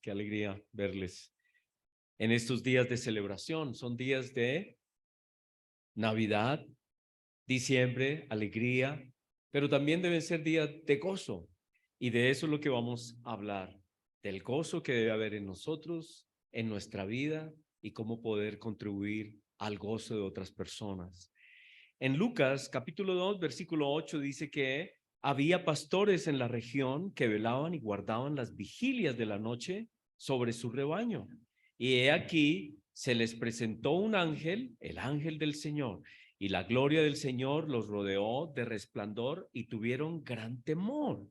Qué alegría verles en estos días de celebración. Son días de Navidad, diciembre, alegría, pero también deben ser días de gozo. Y de eso es lo que vamos a hablar, del gozo que debe haber en nosotros, en nuestra vida y cómo poder contribuir al gozo de otras personas. En Lucas capítulo 2, versículo 8 dice que había pastores en la región que velaban y guardaban las vigilias de la noche sobre su rebaño. Y he aquí se les presentó un ángel, el ángel del Señor, y la gloria del Señor los rodeó de resplandor y tuvieron gran temor.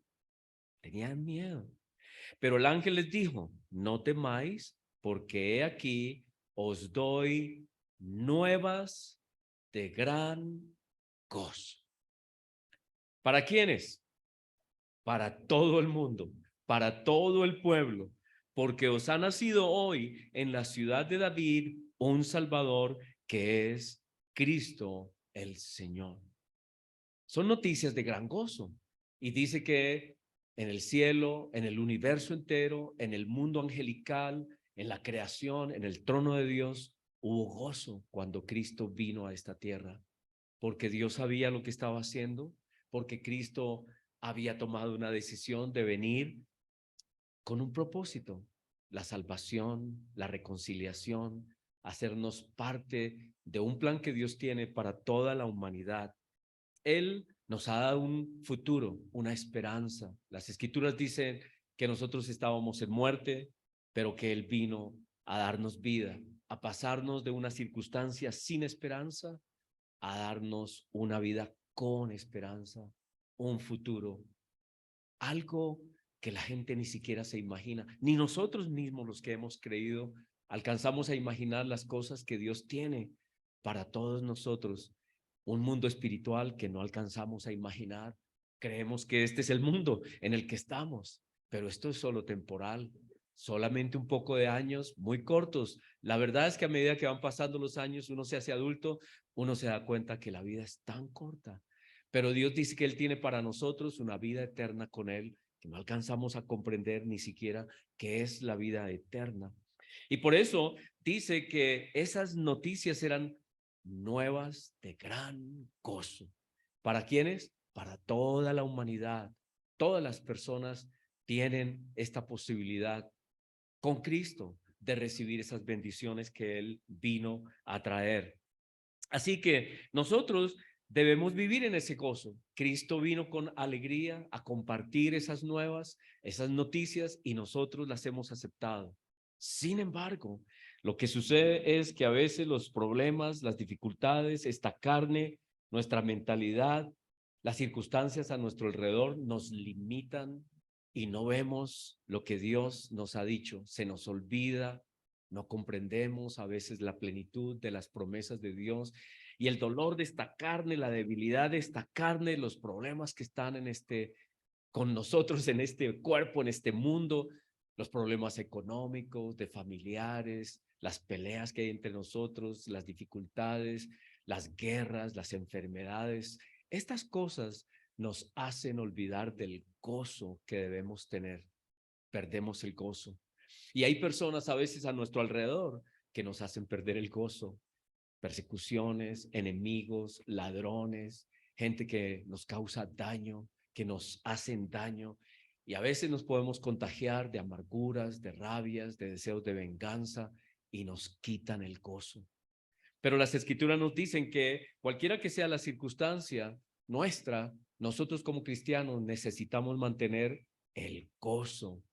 Tenían miedo. Pero el ángel les dijo, no temáis, porque he aquí os doy nuevas de gran gozo. ¿Para quiénes? Para todo el mundo, para todo el pueblo, porque os ha nacido hoy en la ciudad de David un Salvador que es Cristo el Señor. Son noticias de gran gozo y dice que en el cielo, en el universo entero, en el mundo angelical, en la creación, en el trono de Dios, hubo gozo cuando Cristo vino a esta tierra, porque Dios sabía lo que estaba haciendo, porque Cristo había tomado una decisión de venir con un propósito, la salvación, la reconciliación, hacernos parte de un plan que Dios tiene para toda la humanidad. Él nos ha dado un futuro, una esperanza. Las escrituras dicen que nosotros estábamos en muerte, pero que Él vino a darnos vida, a pasarnos de una circunstancia sin esperanza a darnos una vida con esperanza, un futuro, algo que la gente ni siquiera se imagina, ni nosotros mismos los que hemos creído alcanzamos a imaginar las cosas que Dios tiene para todos nosotros, un mundo espiritual que no alcanzamos a imaginar. Creemos que este es el mundo en el que estamos, pero esto es solo temporal, solamente un poco de años muy cortos. La verdad es que a medida que van pasando los años, uno se hace adulto, uno se da cuenta que la vida es tan corta, pero Dios dice que Él tiene para nosotros una vida eterna con Él, que no alcanzamos a comprender ni siquiera qué es la vida eterna. Y por eso dice que esas noticias eran nuevas de gran gozo. ¿Para quiénes? Para toda la humanidad. Todas las personas tienen esta posibilidad con Cristo de recibir esas bendiciones que Él vino a traer. Así que nosotros debemos vivir en ese gozo. Cristo vino con alegría a compartir esas noticias y nosotros las hemos aceptado. Sin embargo, lo que sucede es que a veces los problemas, las dificultades, esta carne, nuestra mentalidad, las circunstancias a nuestro alrededor nos limitan y no vemos lo que Dios nos ha dicho. Se nos olvida, no comprendemos a veces la plenitud de las promesas de Dios y el dolor de esta carne, la debilidad de esta carne, los problemas que están con nosotros en este cuerpo, en este mundo, los problemas económicos, de familiares, las peleas que hay entre nosotros, las dificultades, las guerras, las enfermedades. Estas cosas nos hacen olvidar del gozo que debemos tener. Perdemos el gozo. Y hay personas a veces a nuestro alrededor que nos hacen perder el gozo. Persecuciones, enemigos, ladrones, gente que nos causa daño, que nos hacen daño. Y a veces nos podemos contagiar de amarguras, de rabias, de deseos de venganza y nos quitan el gozo. Pero las escrituras nos dicen que cualquiera que sea la circunstancia nuestra, nosotros como cristianos necesitamos mantener el gozo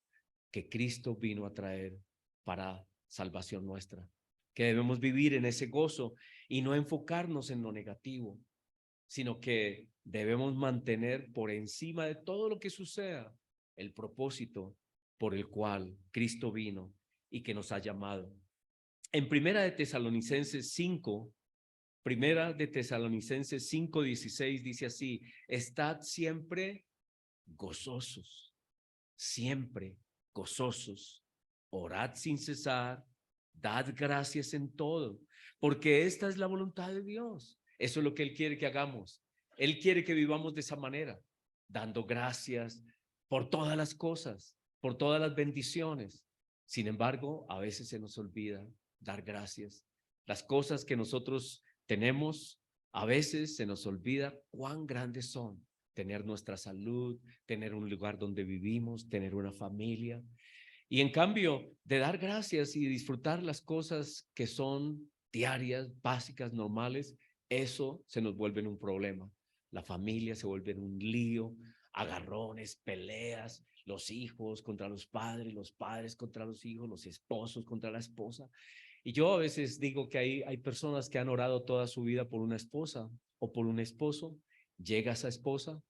que Cristo vino a traer para salvación nuestra, que debemos vivir en ese gozo y no enfocarnos en lo negativo, sino que debemos mantener por encima de todo lo que suceda el propósito por el cual Cristo vino y que nos ha llamado. En Primera de Tesalonicenses 5:16 dice así: estad siempre gozosos, siempre gozosos, orad sin cesar, dad gracias en todo, porque esta es la voluntad de Dios. Eso es lo que Él quiere que hagamos. Él quiere que vivamos de esa manera, dando gracias por todas las cosas, por todas las bendiciones. Sin embargo, a veces se nos olvida dar gracias. Las cosas que nosotros tenemos, a veces se nos olvida cuán grandes son. Tener nuestra salud, tener un lugar donde vivimos, tener una familia. Y en cambio, de dar gracias y disfrutar las cosas que son diarias, básicas, normales, eso se nos vuelve un problema. La familia se vuelve un lío, agarrones, peleas, los hijos contra los padres contra los hijos, los esposos contra la esposa. Y yo a veces digo que hay personas que han orado toda su vida por una esposa o por un esposo. Llega esa esposa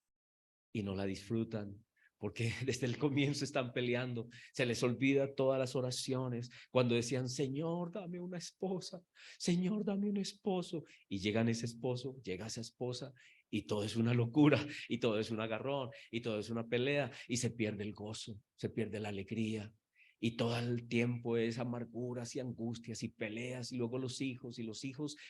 y no la disfrutan, porque desde el comienzo están peleando. Se les olvida todas las oraciones cuando decían, Señor, dame una esposa, Señor, dame un esposo. Y llegan ese esposo, llega esa esposa y todo es una locura y todo es un agarrón y todo es una pelea y se pierde el gozo, se pierde la alegría. Y todo el tiempo es amarguras y angustias y peleas y luego los hijos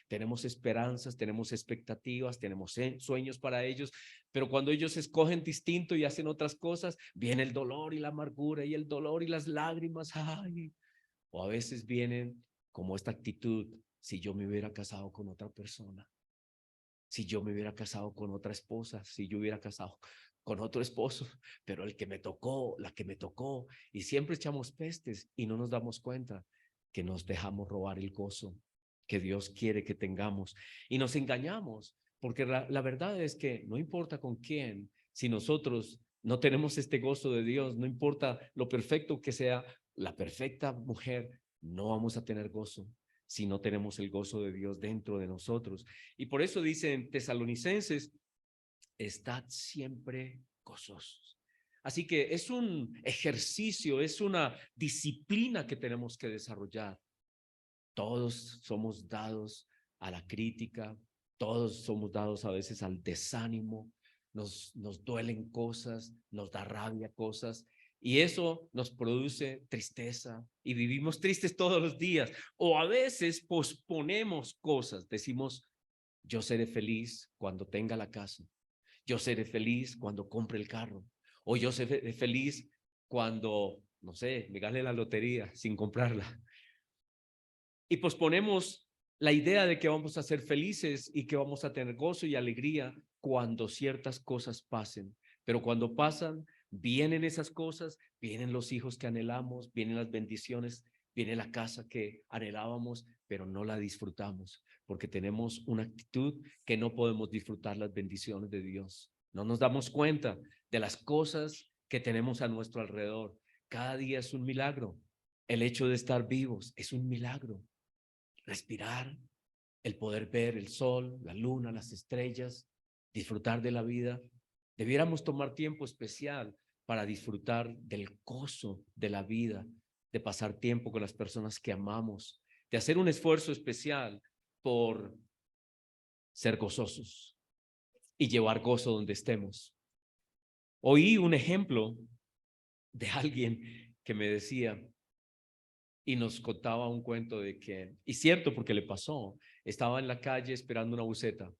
tenemos esperanzas, tenemos expectativas, tenemos sueños para ellos, pero cuando ellos escogen distinto y hacen otras cosas, viene el dolor y la amargura y el dolor y las lágrimas. Ay, o a veces vienen como esta actitud, si yo me hubiera casado con otra persona, si yo me hubiera casado con otra esposa, si yo hubiera casado con otro esposo, pero el que me tocó, la que me tocó, y siempre echamos pestes y no nos damos cuenta que nos dejamos robar el gozo que Dios quiere que tengamos y nos engañamos, porque la verdad es que no importa con quién, si nosotros no tenemos este gozo de Dios, no importa lo perfecto que sea la perfecta mujer, no vamos a tener gozo si no tenemos el gozo de Dios dentro de nosotros. Y por eso dicen Tesalonicenses, estad siempre gozosos. Así que es un ejercicio, es una disciplina que tenemos que desarrollar. Todos somos dados a la crítica, todos somos dados a veces al desánimo, nos duelen cosas, nos da rabia cosas, y eso nos produce tristeza y vivimos tristes todos los días. O a veces posponemos cosas, decimos, yo seré feliz cuando tenga la casa, yo seré feliz cuando compre el carro, o yo seré feliz cuando, no sé, me gane la lotería sin comprarla. Y posponemos la idea de que vamos a ser felices y que vamos a tener gozo y alegría cuando ciertas cosas pasen. Pero cuando pasan, vienen esas cosas, vienen los hijos que anhelamos, vienen las bendiciones, viene la casa que anhelábamos, pero no la disfrutamos porque tenemos una actitud que no podemos disfrutar las bendiciones de Dios. No nos damos cuenta de las cosas que tenemos a nuestro alrededor. Cada día es un milagro. El hecho de estar vivos es un milagro. Respirar, el poder ver el sol, la luna, las estrellas, disfrutar de la vida. Debiéramos tomar tiempo especial para disfrutar del gozo de la vida, de pasar tiempo con las personas que amamos, de hacer un esfuerzo especial por ser gozosos y llevar gozo donde estemos. Oí un ejemplo de alguien que me decía, y nos contaba un cuento de que, y cierto porque le pasó, estaba en la calle esperando una buseta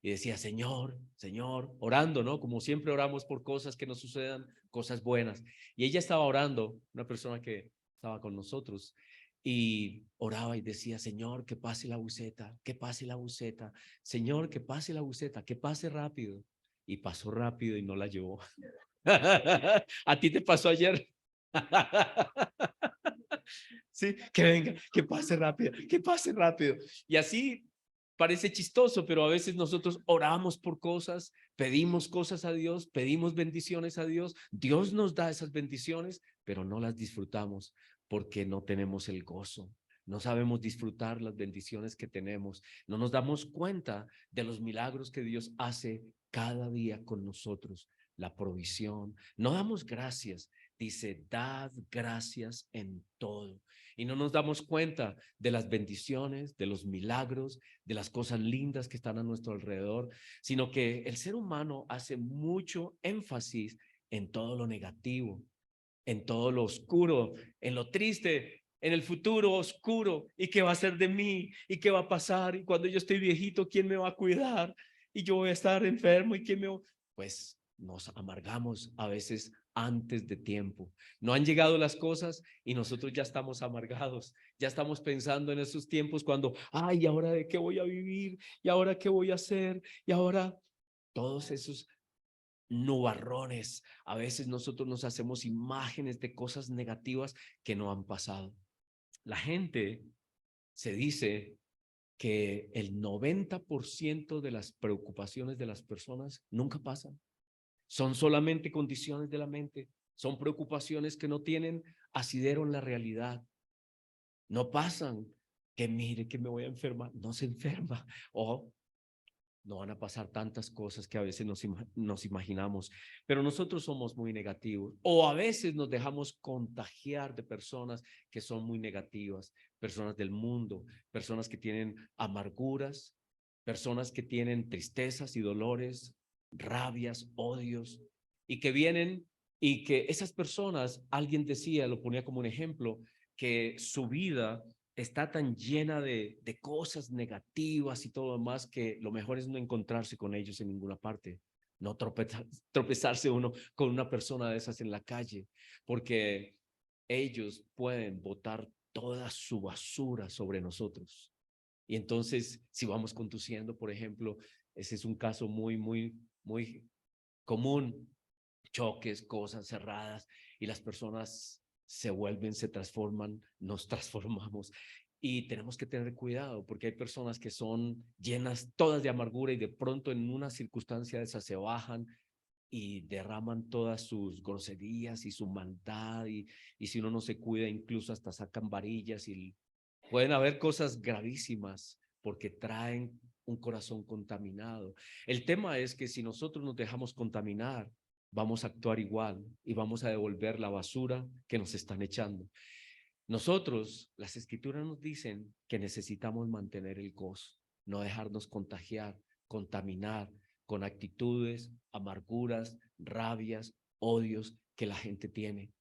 y decía, Señor, Señor, orando, ¿no? Como siempre oramos por cosas que nos sucedan, cosas buenas. Y ella estaba orando, una persona que estaba con nosotros, y oraba y decía, Señor, que pase la buseta, que pase la buseta, Señor, que pase la buseta, que pase rápido. Y pasó rápido y no la llevó. ¿A ti te pasó ayer? Sí, que venga, que pase rápido, que pase rápido. Y así parece chistoso, pero a veces nosotros oramos por cosas, pedimos cosas a Dios, pedimos bendiciones a Dios, Dios nos da esas bendiciones, pero no las disfrutamos porque no tenemos el gozo. No sabemos disfrutar las bendiciones que tenemos. No nos damos cuenta de los milagros que Dios hace cada día con nosotros. La provisión. No damos gracias. Dice, dad gracias en todo. Y no nos damos cuenta de las bendiciones, de los milagros, de las cosas lindas que están a nuestro alrededor, sino que el ser humano hace mucho énfasis en todo lo negativo, en todo lo oscuro, en lo triste, en el futuro oscuro. ¿Y qué va a ser de mí? ¿Y qué va a pasar? Y cuando yo estoy viejito, ¿quién me va a cuidar? Y yo voy a estar enfermo. ¿Y quién me va? Pues nos amargamos a veces antes de tiempo. No han llegado las cosas y nosotros ya estamos amargados, ya estamos pensando en esos tiempos cuando, ay, ¿y ahora de qué voy a vivir? ¿Y ahora qué voy a hacer? Y ahora todos esos nubarrones. A veces nosotros nos hacemos imágenes de cosas negativas que no han pasado. La gente se dice que el 90% de las preocupaciones de las personas nunca pasan. Son solamente condiciones de la mente. Son preocupaciones que no tienen asidero en la realidad. No pasan. Que mire que me voy a enfermar. No se enferma. O no van a pasar tantas cosas que a veces nos imaginamos, pero nosotros somos muy negativos o a veces nos dejamos contagiar de personas que son muy negativas, personas del mundo, personas que tienen amarguras, personas que tienen tristezas y dolores, rabias, odios y que vienen y que esas personas, alguien decía, lo ponía como un ejemplo, que su vida está tan llena de cosas negativas y todo lo demás que lo mejor es no encontrarse con ellos en ninguna parte, no tropezarse uno con una persona de esas en la calle, porque ellos pueden botar toda su basura sobre nosotros. Y entonces, si vamos conduciendo, por ejemplo, ese es un caso muy común, choques, cosas cerradas, y las personas se vuelven, se transforman, nos transformamos. Y tenemos que tener cuidado porque hay personas que son llenas todas de amargura y de pronto en una circunstancia de esas se bajan y derraman todas sus groserías y su maldad y si uno no se cuida incluso hasta sacan varillas y pueden haber cosas gravísimas porque traen un corazón contaminado. El tema es que si nosotros nos dejamos contaminar, vamos a actuar igual y vamos a devolver la basura que nos están echando. Nosotros, las escrituras nos dicen que necesitamos mantener el gozo, no dejarnos contagiar, contaminar con actitudes, amarguras, rabias, odios que la gente tiene.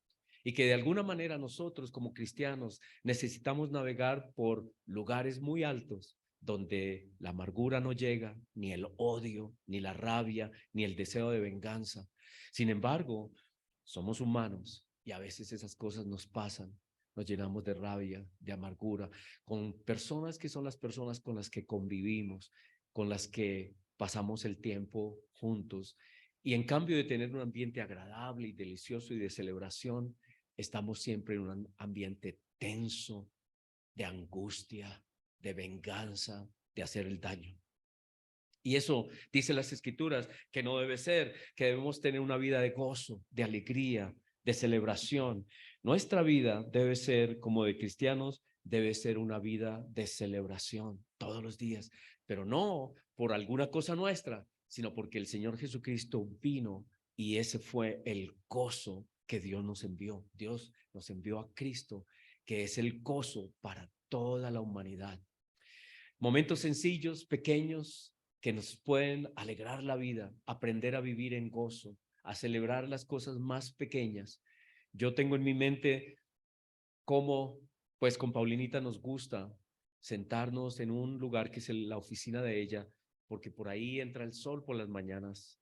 Y que de alguna manera nosotros como cristianos necesitamos navegar por lugares muy altos donde la amargura no llega, ni el odio, ni la rabia, ni el deseo de venganza. Sin embargo, somos humanos y a veces esas cosas nos pasan, nos llenamos de rabia, de amargura, con personas que son las personas con las que convivimos, con las que pasamos el tiempo juntos. Y en cambio de tener un ambiente agradable y delicioso y de celebración, estamos siempre en un ambiente tenso, de angustia, de venganza, de hacer el daño. Y eso dice las escrituras que no debe ser, que debemos tener una vida de gozo, de alegría, de celebración. Nuestra vida debe ser, como de cristianos, debe ser una vida de celebración todos los días, pero no por alguna cosa nuestra, sino porque el Señor Jesucristo vino y ese fue el gozo que Dios nos envió. Dios nos envió a Cristo, que es el gozo para toda la humanidad. Momentos sencillos, pequeños, que nos pueden alegrar la vida, aprender a vivir en gozo, a celebrar las cosas más pequeñas. Yo tengo en mi mente cómo, pues con Paulinita nos gusta sentarnos en un lugar que es la oficina de ella, porque por ahí entra el sol por las mañanas.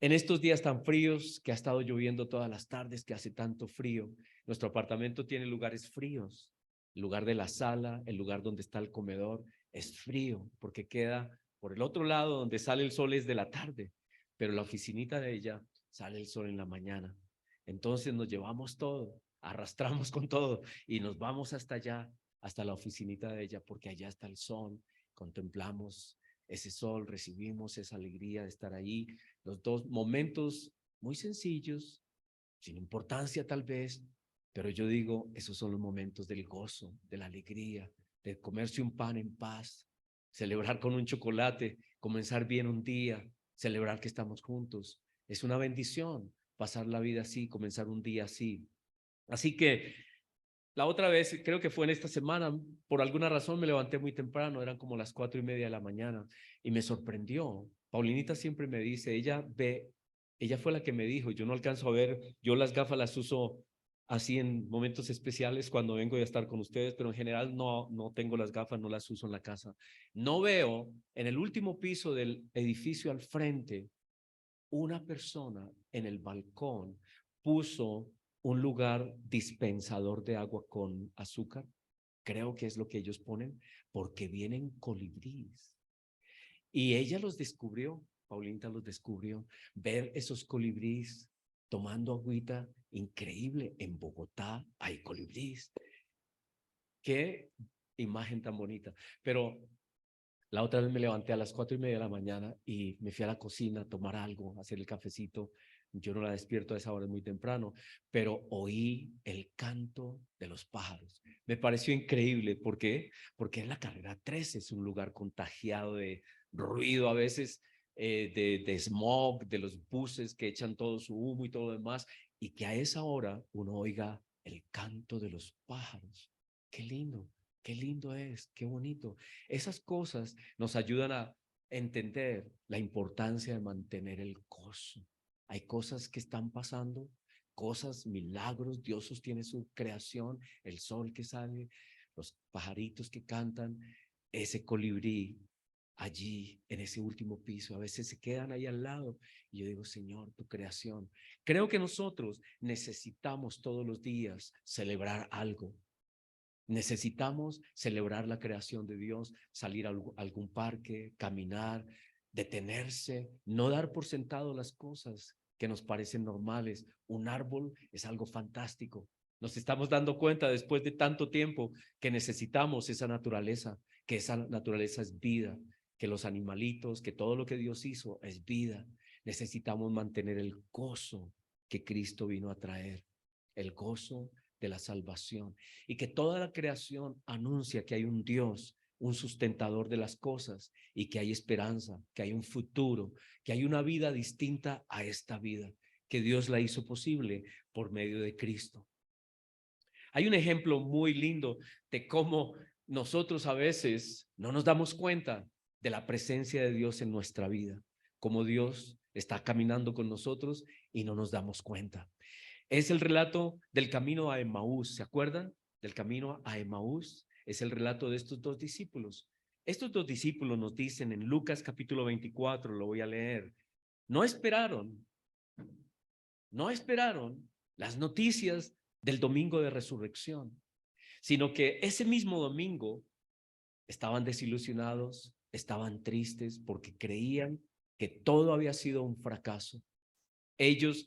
En estos días tan fríos, que ha estado lloviendo todas las tardes, que hace tanto frío, nuestro apartamento tiene lugares fríos. El lugar de la sala, el lugar donde está el comedor, es frío porque queda por el otro lado donde sale el sol es de la tarde, pero la oficinita de ella sale el sol en la mañana. Entonces nos llevamos todo, arrastramos con todo y nos vamos hasta allá, hasta la oficinita de ella, porque allá está el sol, contemplamos ese sol, recibimos esa alegría de estar ahí, los dos momentos muy sencillos, sin importancia tal vez, pero yo digo, esos son los momentos del gozo, de la alegría, de comerse un pan en paz, celebrar con un chocolate, comenzar bien un día, celebrar que estamos juntos. Es una bendición pasar la vida así, comenzar un día así. Así que la otra vez, creo que fue en esta semana, por alguna razón me levanté muy temprano, eran como las 4:30 de la mañana y me sorprendió. Paulinita siempre me dice, ella fue la que me dijo, yo no alcanzo a ver, yo las gafas las uso así en momentos especiales cuando vengo a estar con ustedes, pero en general no tengo las gafas, no las uso en la casa. No veo en el último piso del edificio al frente una persona en el balcón puso un lugar dispensador de agua con azúcar? Creo que es lo que ellos ponen, porque vienen colibríes. Y ella los descubrió, Paulita los descubrió, ver esos colibríes tomando agüita, increíble. En Bogotá hay colibríes. Qué imagen tan bonita. Pero la otra vez me levanté a las 4:30 de la mañana y me fui a la cocina a tomar algo, a hacer el cafecito. Yo no la despierto a esa hora, es muy temprano, pero oí el canto de los pájaros. Me pareció increíble. ¿Por qué? Porque en la carrera 13 es un lugar contagiado de ruido a veces, de smog, de los buses que echan todo su humo y todo lo demás, y que a esa hora uno oiga el canto de los pájaros. Qué lindo. Qué lindo es, qué bonito. Esas cosas nos ayudan a entender la importancia de mantener el gozo. Hay cosas que están pasando, cosas, milagros. Dios sostiene su creación, el sol que sale, los pajaritos que cantan, ese colibrí allí en ese último piso. A veces se quedan ahí al lado y yo digo, Señor, tu creación. Creo que nosotros necesitamos todos los días celebrar algo. Necesitamos celebrar la creación de Dios, salir a algún parque, caminar, detenerse, no dar por sentado las cosas que nos parecen normales. Un árbol es algo fantástico. Nos estamos dando cuenta después de tanto tiempo que necesitamos esa naturaleza, que esa naturaleza es vida, que los animalitos, que todo lo que Dios hizo es vida. Necesitamos mantener el gozo que Cristo vino a traer, el gozo de la salvación, y que toda la creación anuncia que hay un Dios, un sustentador de las cosas, y que hay esperanza, que hay un futuro, que hay una vida distinta a esta vida, que Dios la hizo posible por medio de Cristo. Hay un ejemplo muy lindo de cómo nosotros a veces no nos damos cuenta de la presencia de Dios en nuestra vida, cómo Dios está caminando con nosotros y no nos damos cuenta. Es el relato del camino a Emaús. ¿Se acuerdan del camino a Emaús? Es el relato de estos dos discípulos. Estos dos discípulos nos dicen en Lucas capítulo 24, lo voy a leer, no esperaron, no esperaron las noticias del domingo de resurrección, sino que ese mismo domingo estaban desilusionados, estaban tristes porque creían que todo había sido un fracaso. Ellos,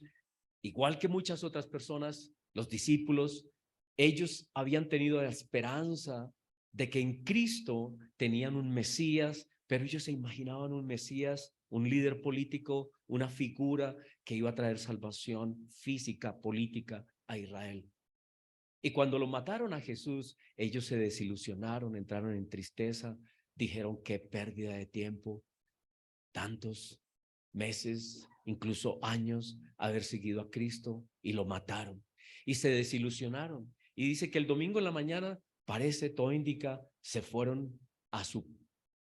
igual que muchas otras personas, los discípulos, ellos habían tenido la esperanza de que en Cristo tenían un Mesías, pero ellos se imaginaban un Mesías, un líder político, una figura que iba a traer salvación física, política a Israel. Y cuando lo mataron a Jesús, ellos se desilusionaron, entraron en tristeza, dijeron qué pérdida de tiempo, tantos meses, incluso años, haber seguido a Cristo, y lo mataron y se desilusionaron. Y dice que el domingo en la mañana, parece, todo indica, se fueron a su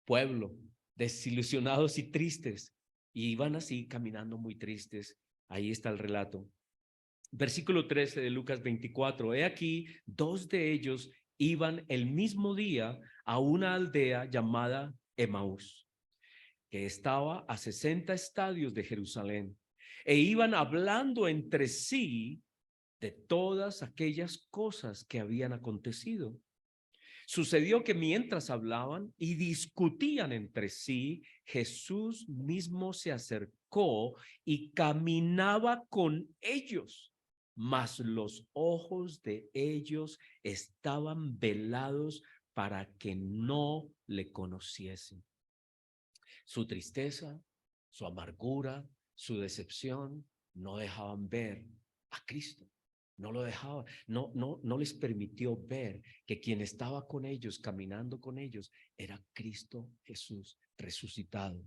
pueblo desilusionados y tristes, y iban así caminando muy tristes. Ahí está el relato. Versículo 13 de Lucas 24. He aquí, dos de ellos iban el mismo día a una aldea llamada Emaús, que estaba a 60 estadios de Jerusalén, e iban hablando entre sí de todas aquellas cosas que habían acontecido. Sucedió que mientras hablaban y discutían entre sí, Jesús mismo se acercó y caminaba con ellos, mas los ojos de ellos estaban velados para que no le conociesen. Su tristeza, su amargura, su decepción no dejaban ver a Cristo. No lo dejaban, no les permitió ver que quien estaba con ellos, caminando con ellos, era Cristo Jesús resucitado.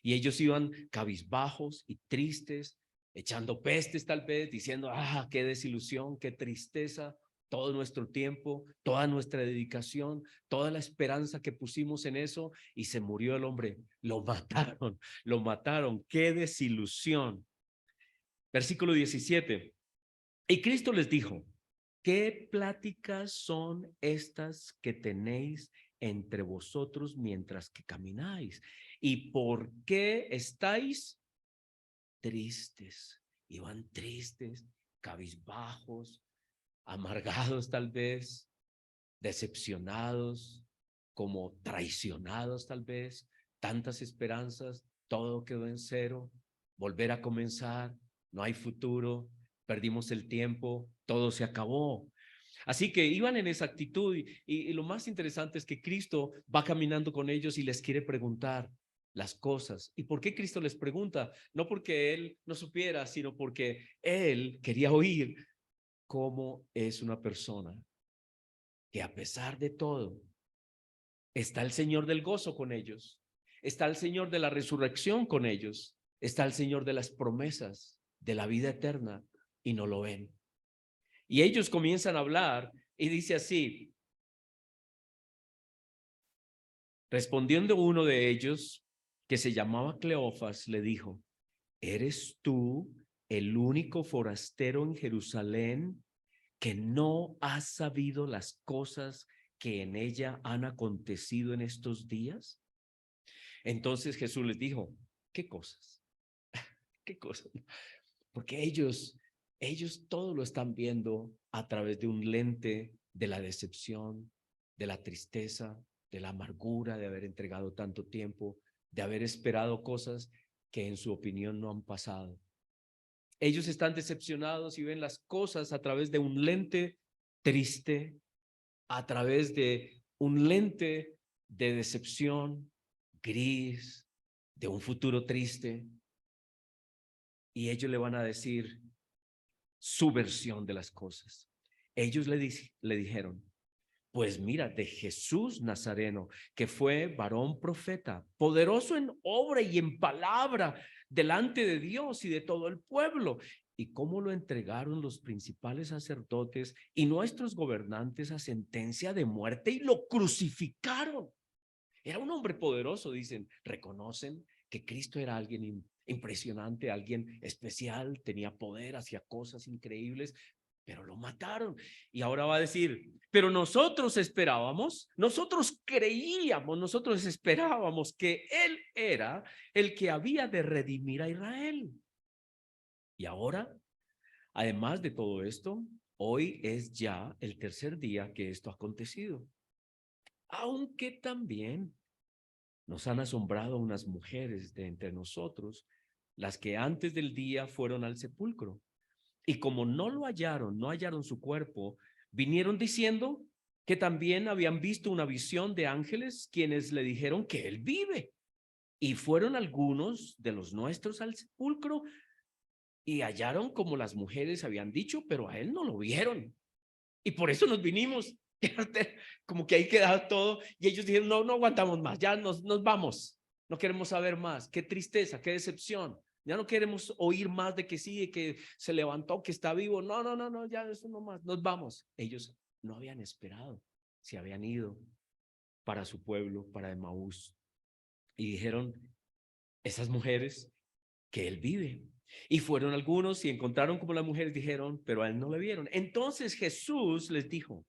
Y ellos iban cabizbajos y tristes, echando pestes tal vez, diciendo, qué desilusión, qué tristeza, todo nuestro tiempo, toda nuestra dedicación, toda la esperanza que pusimos en eso, y se murió el hombre. Lo mataron, qué desilusión. Versículo 17. Y Cristo les dijo, ¿qué pláticas son estas que tenéis entre vosotros mientras que camináis? ¿Y por qué estáis tristes? Iban tristes, cabizbajos, amargados tal vez, decepcionados, como traicionados tal vez, tantas esperanzas, todo quedó en cero, volver a comenzar, no hay futuro, perdimos el tiempo, todo se acabó. Así que iban en esa actitud y lo más interesante es que Cristo va caminando con ellos y les quiere preguntar las cosas. ¿Y por qué Cristo les pregunta? No porque Él no supiera, sino porque Él quería oír cómo es una persona que a pesar de todo está el Señor del gozo con ellos, está el Señor de la resurrección con ellos, está el Señor de las promesas de la vida eterna y no lo ven. Y ellos comienzan a hablar y dice así: respondiendo uno de ellos, que se llamaba Cleofas, le dijo: ¿eres tú el único forastero en Jerusalén que no has sabido las cosas que en ella han acontecido en estos días? Entonces Jesús les dijo: ¿qué cosas? ¿Qué cosas? Porque ellos todo lo están viendo a través de un lente de la decepción, de la tristeza, de la amargura de haber entregado tanto tiempo, de haber esperado cosas que en su opinión no han pasado. Ellos están decepcionados y ven las cosas a través de un lente triste, a través de un lente de decepción, gris, de un futuro triste. Y ellos le van a decir su versión de las cosas. Ellos le dijeron: pues mira, de Jesús Nazareno, que fue varón profeta, poderoso en obra y en palabra delante de Dios y de todo el pueblo, y cómo lo entregaron los principales sacerdotes y nuestros gobernantes a sentencia de muerte y lo crucificaron. Era un hombre poderoso, dicen, reconocen que Cristo era alguien impresionante, alguien especial, tenía poder, hacía cosas increíbles, pero lo mataron. Y ahora va a decir: pero nosotros esperábamos, nosotros creíamos, nosotros esperábamos que Él era el que había de redimir a Israel. Y ahora, además de todo esto, hoy es ya el tercer día que esto ha acontecido. Aunque también nos han asombrado unas mujeres de entre nosotros, las que antes del día fueron al sepulcro. Y como no lo hallaron, no hallaron su cuerpo, vinieron diciendo que también habían visto una visión de ángeles quienes le dijeron que él vive. Y fueron algunos de los nuestros al sepulcro y hallaron como las mujeres habían dicho, pero a él no lo vieron. Y por eso nos vinimos. Como que ahí quedaba todo. Y ellos dijeron: no, no aguantamos más, ya nos vamos. No queremos saber más. Qué tristeza, qué decepción. Ya no queremos oír más de que sí, de que se levantó, que está vivo. No, no, no, no, ya eso no más. Nos vamos. Ellos no habían esperado, se habían ido para su pueblo, para Emaús. Y dijeron esas mujeres que él vive. Y fueron algunos y encontraron como las mujeres dijeron, pero a él no le vieron. Entonces Jesús les dijo: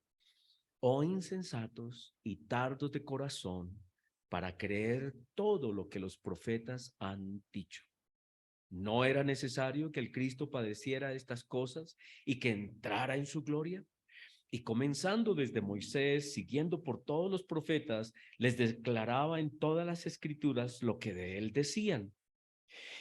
oh insensatos y tardos de corazón para creer todo lo que los profetas han dicho. ¿No era necesario que el Cristo padeciera estas cosas y que entrara en su gloria? Y comenzando desde Moisés, siguiendo por todos los profetas, les declaraba en todas las escrituras lo que de él decían.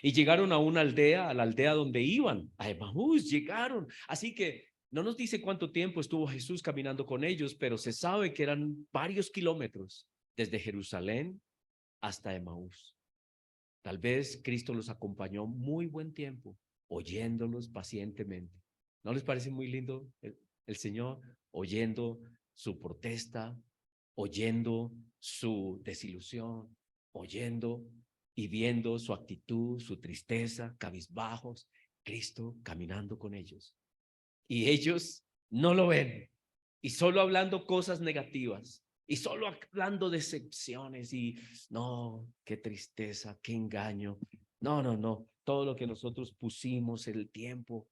Y llegaron a una aldea, a la aldea donde iban, a Emaús, llegaron. Así que no nos dice cuánto tiempo estuvo Jesús caminando con ellos, pero se sabe que eran varios kilómetros desde Jerusalén hasta Emaús. Tal vez Cristo los acompañó muy buen tiempo, oyéndolos pacientemente. ¿No les parece muy lindo el Señor oyendo su protesta, oyendo su desilusión, oyendo y viendo su actitud, su tristeza, cabizbajos, Cristo caminando con ellos? Y ellos no lo ven y solo hablando cosas negativas y solo hablando decepciones y no, qué tristeza, qué engaño. No, no, no, todo lo que nosotros pusimos, el tiempo,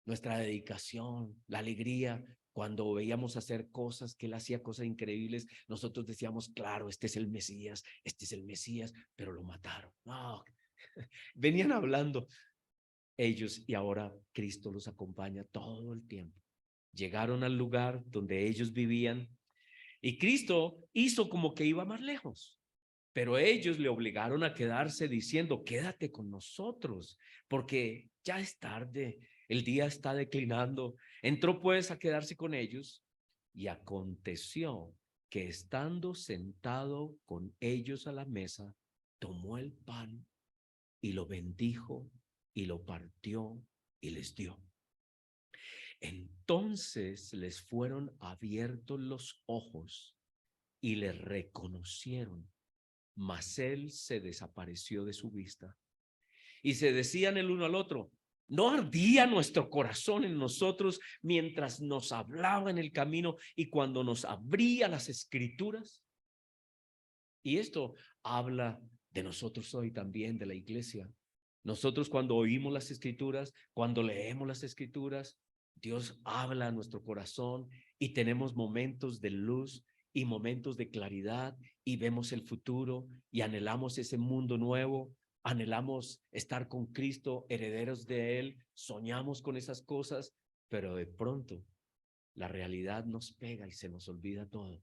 nuestra dedicación, la alegría, cuando veíamos hacer cosas, que él hacía cosas increíbles, nosotros decíamos: claro, este es el Mesías, pero lo mataron. No, venían hablando ellos y ahora Cristo los acompaña todo el tiempo. Llegaron al lugar donde ellos vivían y Cristo hizo como que iba más lejos. Pero ellos le obligaron a quedarse diciendo, quédate con nosotros, porque ya es tarde, el día está declinando. Entró pues a quedarse con ellos y aconteció que estando sentado con ellos a la mesa, tomó el pan y lo bendijo y lo partió y les dio. Entonces les fueron abiertos los ojos y le reconocieron. Mas él se desapareció de su vista. Y se decían el uno al otro, ¿no ardía nuestro corazón en nosotros mientras nos hablaba en el camino y cuando nos abría las escrituras? Y esto habla de nosotros hoy también, de la iglesia. Nosotros cuando oímos las escrituras, cuando leemos las escrituras, Dios habla a nuestro corazón y tenemos momentos de luz y momentos de claridad y vemos el futuro y anhelamos ese mundo nuevo, anhelamos estar con Cristo, herederos de Él, soñamos con esas cosas, pero de pronto la realidad nos pega y se nos olvida todo.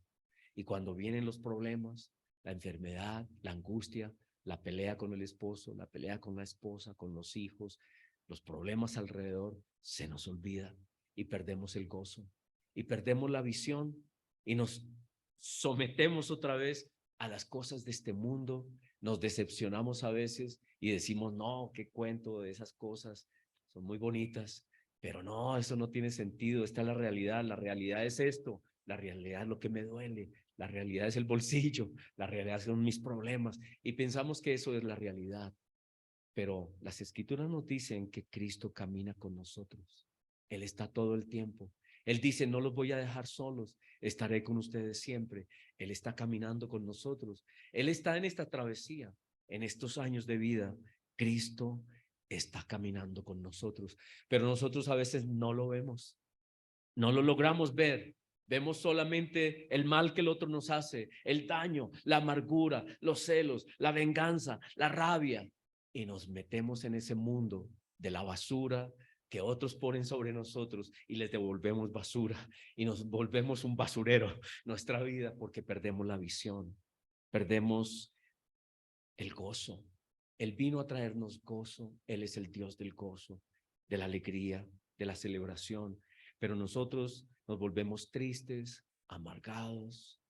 Y cuando vienen los problemas, la enfermedad, la angustia, la pelea con el esposo, la pelea con la esposa, con los hijos, los problemas alrededor, se nos olvida y perdemos el gozo y perdemos la visión y nos sometemos otra vez a las cosas de este mundo, nos decepcionamos a veces y decimos, no, qué cuento de esas cosas, son muy bonitas, pero no, eso no tiene sentido, esta es la realidad es esto, la realidad es lo que me duele, la realidad es el bolsillo, la realidad son mis problemas y pensamos que eso es la realidad. Pero las escrituras nos dicen que Cristo camina con nosotros. Él está todo el tiempo. Él dice, no los voy a dejar solos, estaré con ustedes siempre. Él está caminando con nosotros. Él está en esta travesía, en estos años de vida. Cristo está caminando con nosotros, pero nosotros a veces no lo vemos, no lo logramos ver. Vemos solamente el mal que el otro nos hace, el daño, la amargura, los celos, la venganza, la rabia. Y nos metemos en ese mundo de la basura que otros ponen sobre nosotros y les devolvemos basura y nos volvemos un basurero nuestra vida porque perdemos la visión, perdemos el gozo. Él vino a traernos gozo, Él es el Dios del gozo, de la alegría, de la celebración, pero nosotros nos volvemos tristes, amargados,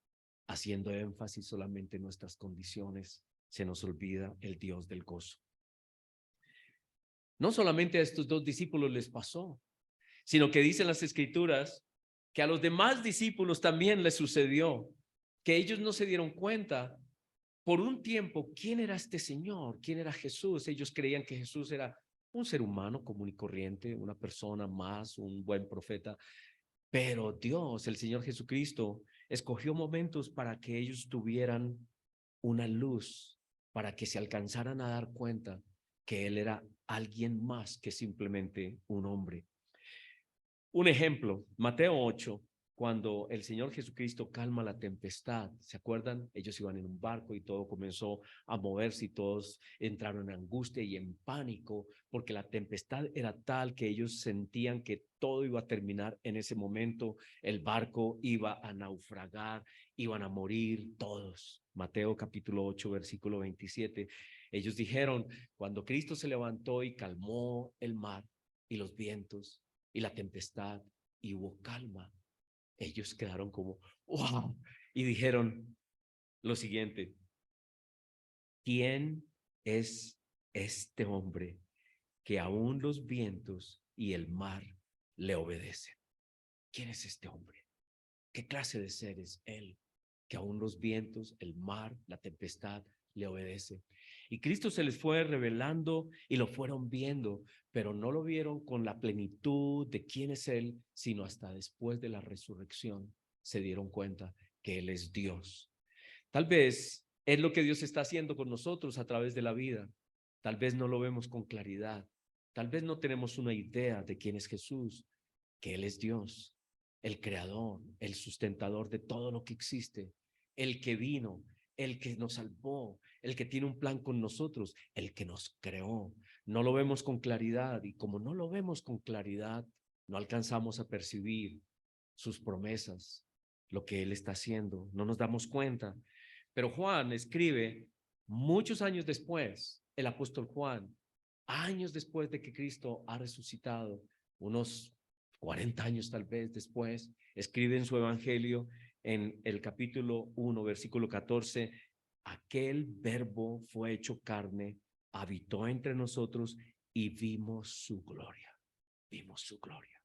haciendo énfasis solamente en nuestras condiciones, se nos olvida el Dios del gozo. No solamente a estos dos discípulos les pasó, sino que dicen las escrituras que a los demás discípulos también les sucedió, que ellos no se dieron cuenta por un tiempo quién era este Señor, quién era Jesús. Ellos creían que Jesús era un ser humano común y corriente, una persona más, un buen profeta, pero Dios, el Señor Jesucristo, escogió momentos para que ellos tuvieran una luz, para que se alcanzaran a dar cuenta que Él era alguien más que simplemente un hombre. Un ejemplo, Mateo 8, cuando el Señor Jesucristo calma la tempestad, ¿se acuerdan? Ellos iban en un barco y todo comenzó a moverse y todos entraron en angustia y en pánico porque la tempestad era tal que ellos sentían que todo iba a terminar en ese momento, el barco iba a naufragar, iban a morir todos. Mateo capítulo 8, versículo 27. Ellos dijeron, cuando Cristo se levantó y calmó el mar y los vientos, y la tempestad y hubo calma, ellos quedaron como wow y dijeron lo siguiente: ¿quién es este hombre que aún los vientos y el mar le obedecen? ¿Quién es este hombre? ¿Qué clase de ser es él que aún los vientos, el mar, la tempestad le obedecen? Y Cristo se les fue revelando y lo fueron viendo, pero no lo vieron con la plenitud de quién es Él, sino hasta después de la resurrección se dieron cuenta que Él es Dios. Tal vez es lo que Dios está haciendo con nosotros a través de la vida. Tal vez no lo vemos con claridad. Tal vez no tenemos una idea de quién es Jesús, que Él es Dios, el creador, el sustentador de todo lo que existe, el que vino, el que nos salvó, el que tiene un plan con nosotros, el que nos creó. No lo vemos con claridad y como no lo vemos con claridad, no alcanzamos a percibir sus promesas, lo que Él está haciendo, no nos damos cuenta. Pero Juan escribe muchos años después, el apóstol Juan, años después de que Cristo ha resucitado, unos 40 años tal vez después, escribe en su evangelio en el capítulo 1, versículo 14, aquel verbo fue hecho carne, habitó entre nosotros y vimos su gloria. Vimos su gloria.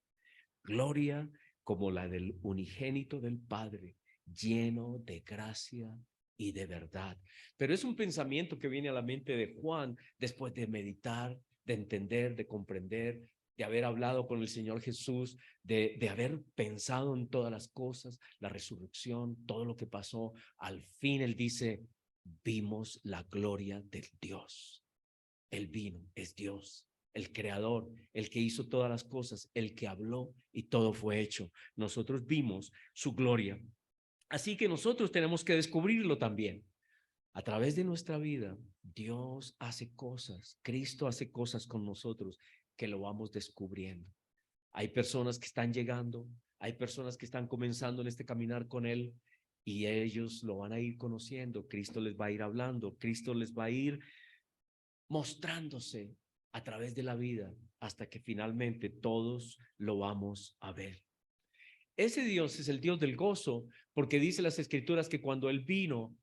Gloria como la del unigénito del Padre, lleno de gracia y de verdad. Pero es un pensamiento que viene a la mente de Juan después de meditar, de entender, de comprender, de haber hablado con el Señor Jesús, de haber pensado en todas las cosas, la resurrección, todo lo que pasó. Al fin Él dice, vimos la gloria del Dios. Él vino, es Dios, el creador, el que hizo todas las cosas, el que habló y todo fue hecho. Nosotros vimos su gloria. Así que nosotros tenemos que descubrirlo también. A través de nuestra vida, Dios hace cosas, Cristo hace cosas con nosotros que lo vamos descubriendo. Hay personas que están llegando, hay personas que están comenzando en este caminar con Él y ellos lo van a ir conociendo. Cristo les va a ir hablando, Cristo les va a ir mostrándose a través de la vida hasta que finalmente todos lo vamos a ver. Ese Dios es el Dios del gozo, porque dice las Escrituras que cuando Él vino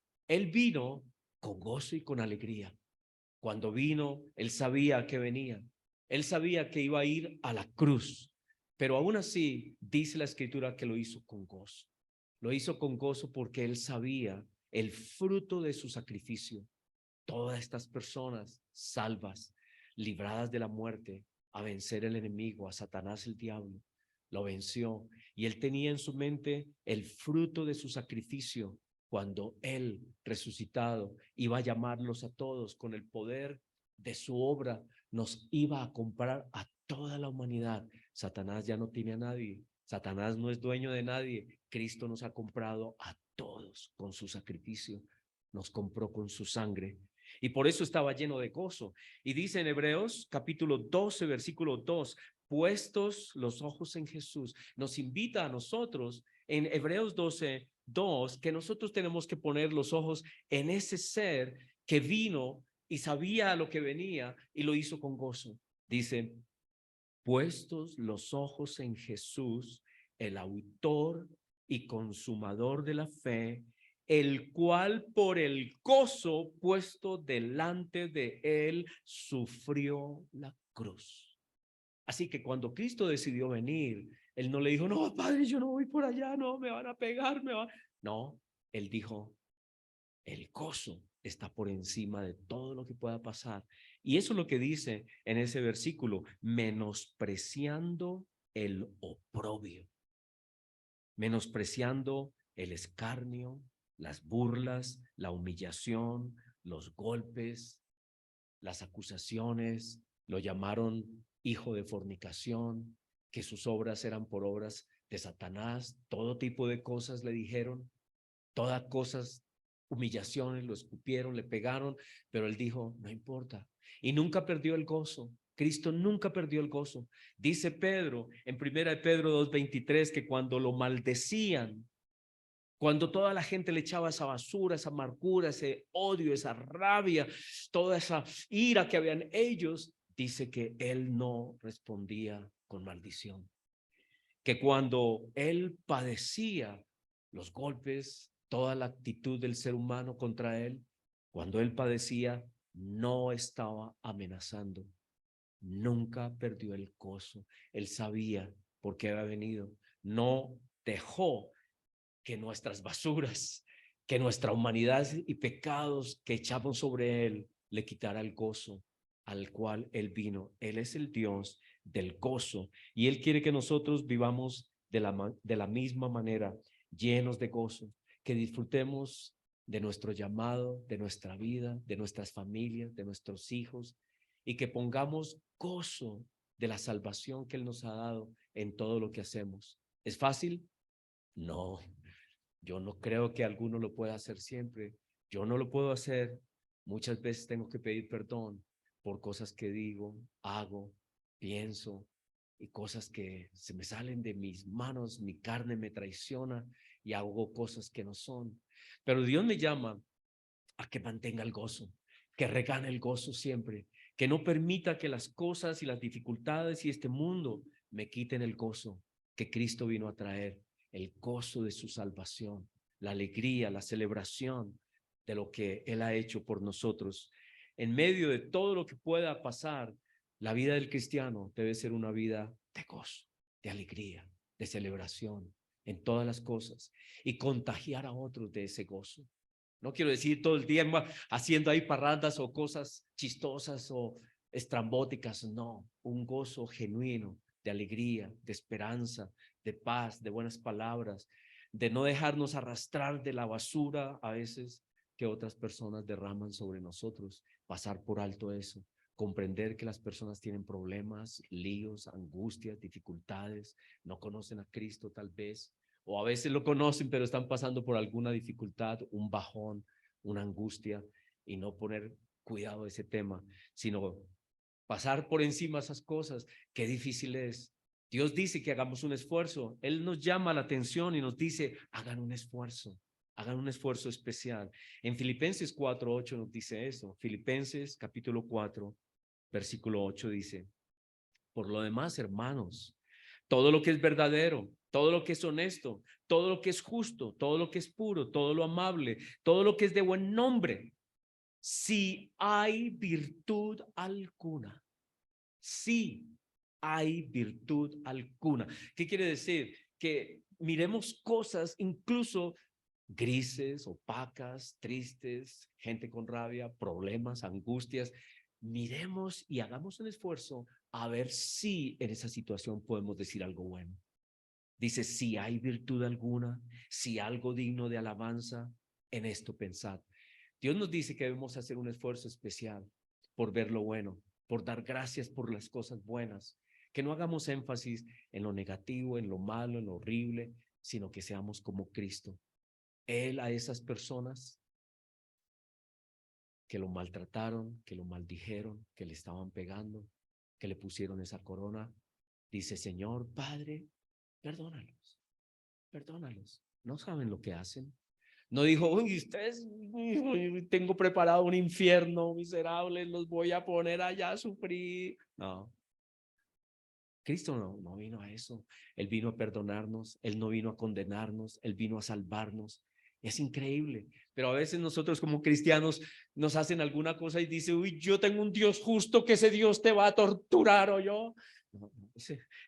con gozo y con alegría. Cuando vino, Él sabía que venía. Él sabía que iba a ir a la cruz, pero aún así dice la Escritura que lo hizo con gozo. Lo hizo con gozo porque Él sabía el fruto de su sacrificio. Todas estas personas salvas, libradas de la muerte, a vencer el enemigo, a Satanás el diablo, lo venció. Y él tenía en su mente el fruto de su sacrificio cuando él, resucitado, iba a llamarlos a todos con el poder de su obra, nos iba a comprar a toda la humanidad. Satanás ya no tiene a nadie. Satanás no es dueño de nadie. Cristo nos ha comprado a todos con su sacrificio. Nos compró con su sangre. Y por eso estaba lleno de gozo. Y dice en Hebreos capítulo 12, versículo 2, puestos los ojos en Jesús, nos invita a nosotros en Hebreos 12, 2, que nosotros tenemos que poner los ojos en ese ser que vino y sabía lo que venía y lo hizo con gozo. Dice, puestos los ojos en Jesús, el autor y consumador de la fe, el cual por el gozo puesto delante de él sufrió la cruz. Así que cuando Cristo decidió venir, él no le dijo, no, Padre, yo no voy por allá, no, me van a pegar, me van. No, él dijo, el gozo está por encima de todo lo que pueda pasar. Y eso es lo que dice en ese versículo, menospreciando el oprobio, menospreciando el escarnio, las burlas, la humillación, los golpes, las acusaciones, lo llamaron hijo de fornicación, que sus obras eran por obras de Satanás, todo tipo de cosas le dijeron, todas cosas, humillaciones, lo escupieron, le pegaron, pero él dijo, no importa. Y nunca perdió el gozo. Cristo nunca perdió el gozo. Dice Pedro en 1 Pedro 2:23 que cuando lo maldecían, cuando toda la gente le echaba esa basura, esa amargura, ese odio, esa rabia, toda esa ira que habían ellos, dice que él no respondía con maldición. Que cuando él padecía los golpes, toda la actitud del ser humano contra él, cuando él padecía, no estaba amenazando, nunca perdió el gozo. Él sabía por qué había venido, no dejó que nuestras basuras, que nuestra humanidad y pecados que echamos sobre él le quitara el gozo al cual él vino. Él es el Dios del gozo y él quiere que nosotros vivamos de la misma manera, llenos de gozo, que disfrutemos de nuestro llamado, de nuestra vida, de nuestras familias, de nuestros hijos y que pongamos gozo de la salvación que él nos ha dado en todo lo que hacemos. ¿Es fácil? No. Yo no creo que alguno lo pueda hacer siempre, Yo no lo puedo hacer. Muchas veces tengo que pedir perdón por cosas que digo, hago, pienso y cosas que se me salen de mis manos, mi carne me traiciona y hago cosas que no son. Pero Dios me llama a que mantenga el gozo, que regane el gozo siempre, que no permita que las cosas y las dificultades y este mundo me quiten el gozo que Cristo vino a traer, el gozo de su salvación, la alegría, la celebración de lo que Él ha hecho por nosotros. En medio de todo lo que pueda pasar, la vida del cristiano debe ser una vida de gozo, de alegría, de celebración en todas las cosas y contagiar a otros de ese gozo. No quiero decir todo el día haciendo ahí parrandas o cosas chistosas o estrambóticas, no, un gozo genuino de alegría, de esperanza, de paz, de buenas palabras, de no dejarnos arrastrar de la basura a veces que otras personas derraman sobre nosotros, pasar por alto eso, comprender que las personas tienen problemas, líos, angustias, dificultades, no conocen a Cristo tal vez, o a veces lo conocen, pero están pasando por alguna dificultad, un bajón, una angustia, y no poner cuidado a ese tema, sino pasar por encima de esas cosas. Qué difícil es. Dios dice que hagamos un esfuerzo. Él nos llama la atención y nos dice, hagan un esfuerzo especial. En Filipenses 4:8 nos dice eso. Filipenses capítulo 4, versículo 8 dice, por lo demás, hermanos, todo lo que es verdadero, todo lo que es honesto, todo lo que es justo, todo lo que es puro, todo lo amable, todo lo que es de buen nombre, si hay virtud alguna, si hay virtud alguna. ¿Qué quiere decir? Que miremos cosas incluso grises, opacas, tristes, gente con rabia, problemas, angustias. Miremos y hagamos un esfuerzo a ver si en esa situación podemos decir algo bueno. Dice, si hay virtud alguna, si algo digno de alabanza, en esto pensad. Dios nos dice que debemos hacer un esfuerzo especial por ver lo bueno, por dar gracias por las cosas buenas, que no hagamos énfasis en lo negativo, en lo malo, en lo horrible, sino que seamos como Cristo. Él a esas personas que lo maltrataron, que lo maldijeron, que le estaban pegando, que le pusieron esa corona, dice, Señor, Padre, perdónalos, perdónalos. No saben lo que hacen. No dijo, uy, ustedes, tengo preparado un infierno miserable, los voy a poner allá a sufrir. No, Cristo no vino a eso. Él vino a perdonarnos, Él no vino a condenarnos, Él vino a salvarnos. Es increíble, pero a veces nosotros como cristianos nos hacen alguna cosa y dice, uy, yo tengo un Dios justo, que ese Dios te va a torturar o yo. No,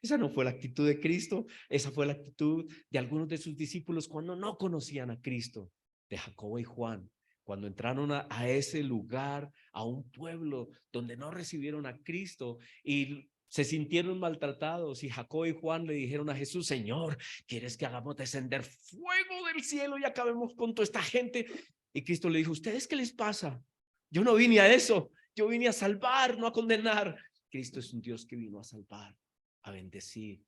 esa no fue la actitud de Cristo, esa fue la actitud de algunos de sus discípulos cuando no conocían a Cristo, de Jacobo y Juan, cuando entraron a ese lugar, a un pueblo donde no recibieron a Cristo y se sintieron maltratados y Jacob y Juan le dijeron a Jesús, Señor, ¿quieres que hagamos descender fuego del cielo y acabemos con toda esta gente? Y Cristo le dijo, ¿ustedes qué les pasa? Yo no vine a eso, yo vine a salvar, no a condenar. Cristo es un Dios que vino a salvar, a bendecir.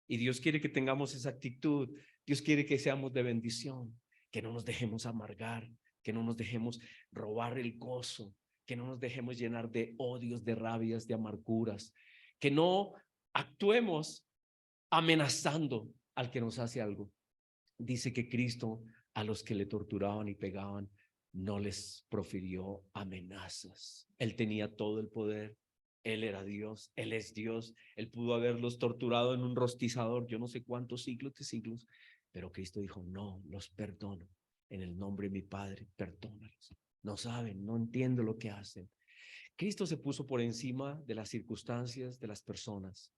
Y Dios quiere que tengamos esa actitud. Dios quiere que seamos de bendición, que no nos dejemos amargar, que no nos dejemos robar el gozo, que no nos dejemos llenar de odios, de rabias, de amarguras, que no actuemos amenazando al que nos hace algo. Dice que Cristo a los que le torturaban y pegaban no les profirió amenazas. Él tenía todo el poder. Él era Dios, Él es Dios. Él pudo haberlos torturado en un rostizador, yo no sé cuántos siglos de siglos, pero Cristo dijo, no, los perdono. En el nombre de mi Padre, perdónalos. No saben, no entiendo lo que hacen. Cristo se puso por encima de las circunstancias, de las personas,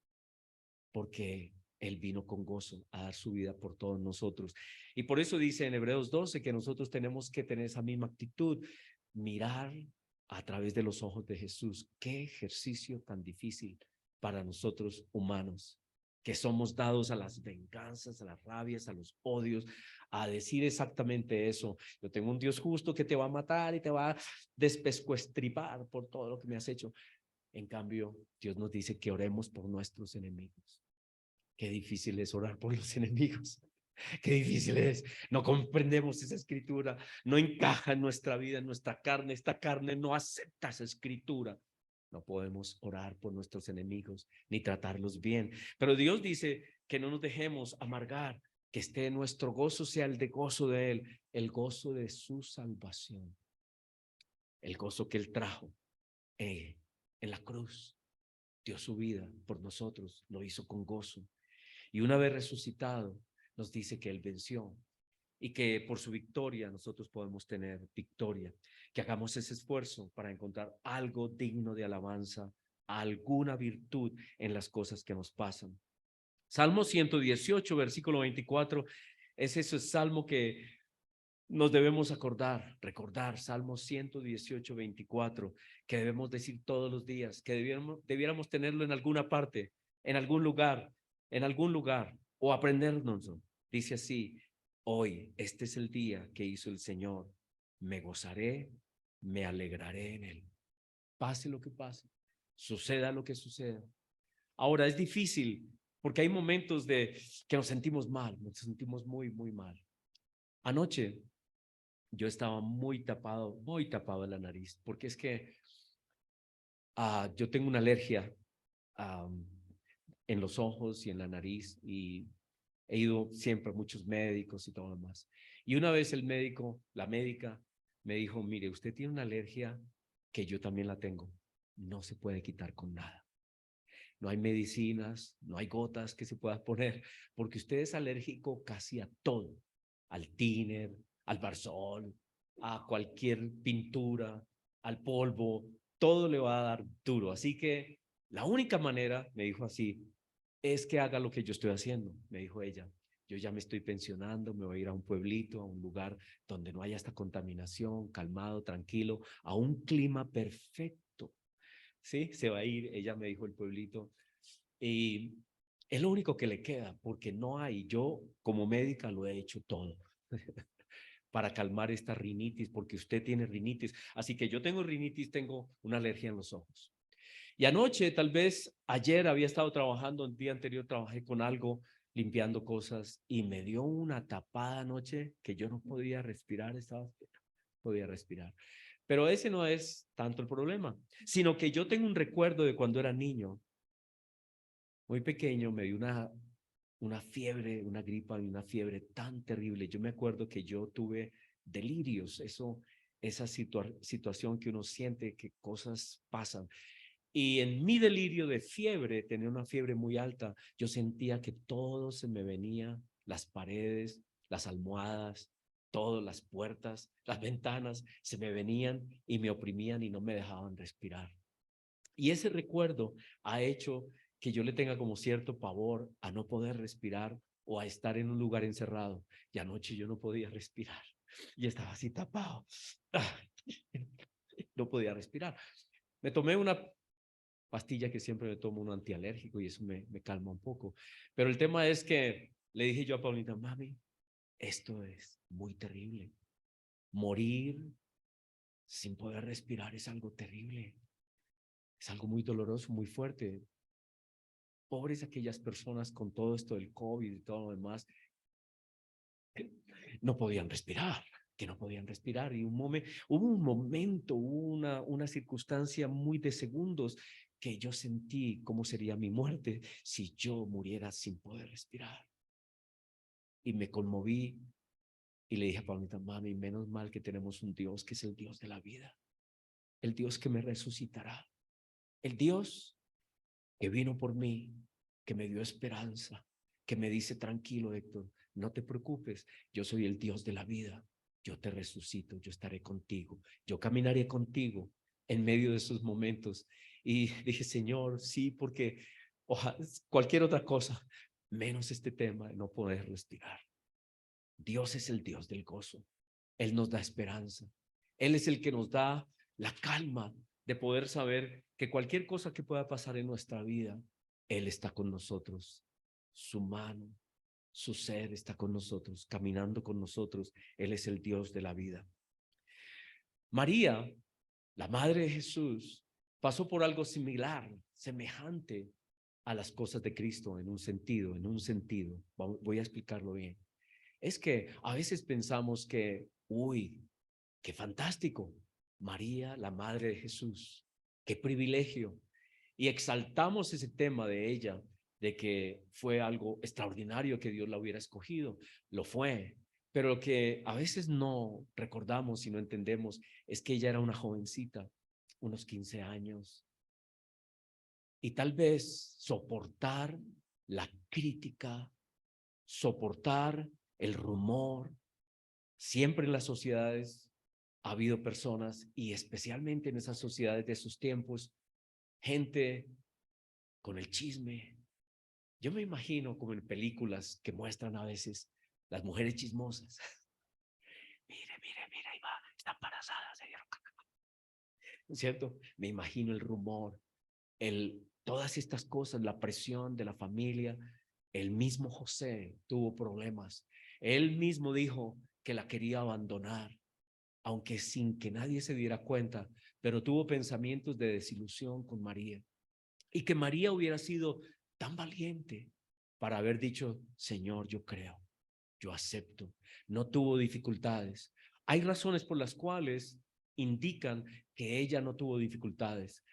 porque Él vino con gozo a dar su vida por todos nosotros. Y por eso dice en Hebreos 12 que nosotros tenemos que tener esa misma actitud, mirar a través de los ojos de Jesús. Qué ejercicio tan difícil para nosotros humanos, que somos dados a las venganzas, a las rabias, a los odios, a decir exactamente eso. Yo tengo un Dios justo que te va a matar y te va a despescuestripar por todo lo que me has hecho. En cambio, Dios nos dice que oremos por nuestros enemigos. Qué difícil es orar por los enemigos. Qué difícil es. No comprendemos esa escritura. No encaja en nuestra vida, en nuestra carne. Esta carne no acepta esa escritura. No podemos orar por nuestros enemigos ni tratarlos bien. Pero Dios dice que no nos dejemos amargar, que esté nuestro gozo sea el de gozo de Él, el gozo de su salvación, el gozo que Él trajo en la cruz. Dio su vida por nosotros, lo hizo con gozo. Y una vez resucitado, nos dice que Él venció y que por su victoria nosotros podemos tener victoria. Que hagamos ese esfuerzo para encontrar algo digno de alabanza, alguna virtud en las cosas que nos pasan. Salmo 118, versículo 24, es ese salmo que nos debemos recordar, Salmo 118, 24, que debemos decir todos los días, que debiéramos tenerlo en alguna parte, en algún lugar, o aprendernos. Dice así: hoy, este es el día que hizo el Señor, me gozaré, me alegraré en él. Pase lo que pase, suceda lo que suceda. Ahora, es difícil porque hay momentos de que nos sentimos mal, nos sentimos muy, muy mal. Anoche yo estaba muy tapado de la nariz, porque es que yo tengo una alergia um, en los ojos y en la nariz, y he ido siempre a muchos médicos y todo lo demás. Y una vez el médico, la médica, me dijo: mire, usted tiene una alergia que yo también la tengo, no se puede quitar con nada. No hay medicinas, no hay gotas que se puedan poner, porque usted es alérgico casi a todo, al tiner, al barzol, a cualquier pintura, al polvo, todo le va a dar duro. Así que la única manera, me dijo así, es que haga lo que yo estoy haciendo, me dijo ella. Yo ya me estoy pensionando, me voy a ir a un pueblito, a un lugar donde no haya esta contaminación, calmado, tranquilo, a un clima perfecto. Sí, se va a ir, ella me dijo, el pueblito, y es lo único que le queda, porque no hay, yo como médica lo he hecho todo para calmar esta rinitis, porque usted tiene rinitis, así que yo tengo rinitis, tengo una alergia en los ojos. Y anoche, tal vez ayer había estado trabajando, el día anterior trabajé con algo, limpiando cosas, y me dio una tapada anoche que yo no podía respirar, podía respirar. Pero ese no es tanto el problema, sino que yo tengo un recuerdo de cuando era niño, muy pequeño, me dio una fiebre, una gripa y una fiebre tan terrible. Yo me acuerdo que yo tuve delirios, esa situación que uno siente que cosas pasan. Y en mi delirio de fiebre, tenía una fiebre muy alta, yo sentía que todo se me venía, las paredes, las almohadas, todas las puertas, las ventanas, se me venían y me oprimían y no me dejaban respirar. Y ese recuerdo ha hecho que yo le tenga como cierto pavor a no poder respirar o a estar en un lugar encerrado. Y anoche yo no podía respirar y estaba así tapado. No podía respirar. Me tomé una pastilla que siempre me tomo, un antialérgico, y eso me calma un poco. Pero el tema es que le dije yo a Paulita: mami, esto es muy terrible. Morir sin poder respirar es algo terrible. Es algo muy doloroso, muy fuerte. Pobres aquellas personas con todo esto del COVID y todo lo demás, que no podían respirar, que no podían respirar. Y hubo un momento, hubo una circunstancia muy de segundos que yo sentí cómo sería mi muerte si yo muriera sin poder respirar. Y me conmoví y le dije a Paulita: mami, menos mal que tenemos un Dios que es el Dios de la vida, el Dios que me resucitará, el Dios que vino por mí, que me dio esperanza, que me dice: tranquilo, Héctor, no te preocupes, yo soy el Dios de la vida, yo te resucito, yo estaré contigo, yo caminaré contigo en medio de esos momentos. Y dije: Señor, sí, porque cualquier otra cosa, menos este tema de no poder respirar. Dios es el Dios del gozo, Él nos da esperanza, Él es el que nos da la calma de poder saber que cualquier cosa que pueda pasar en nuestra vida, Él está con nosotros, su mano, su ser está con nosotros, caminando con nosotros. Él es el Dios de la vida. María, la madre de Jesús, pasó por algo similar, semejante a las cosas de Cristo en un sentido. Voy a explicarlo bien. Es que a veces pensamos que, uy, qué fantástico, María, la madre de Jesús, qué privilegio. Y exaltamos ese tema de ella, de que fue algo extraordinario que Dios la hubiera escogido. Lo fue. Pero lo que a veces no recordamos y no entendemos es que ella era una jovencita, unos 15 años, y tal vez soportar la crítica, soportar el rumor. Siempre en las sociedades ha habido personas, y especialmente en esas sociedades de sus tiempos, gente con el chisme. Yo me imagino como en películas que muestran a veces las mujeres chismosas. Mire, ahí va, está embarazada, se dieron. ¿No es cierto? Me imagino el rumor, todas estas cosas, la presión de la familia. El mismo José tuvo problemas. Él mismo dijo que la quería abandonar, aunque sin que nadie se diera cuenta, pero tuvo pensamientos de desilusión con María. Y que María hubiera sido tan valiente para haber dicho, Señor, yo creo, yo acepto. No tuvo dificultades. Hay razones por las cuales indican que ella no tuvo dificultades.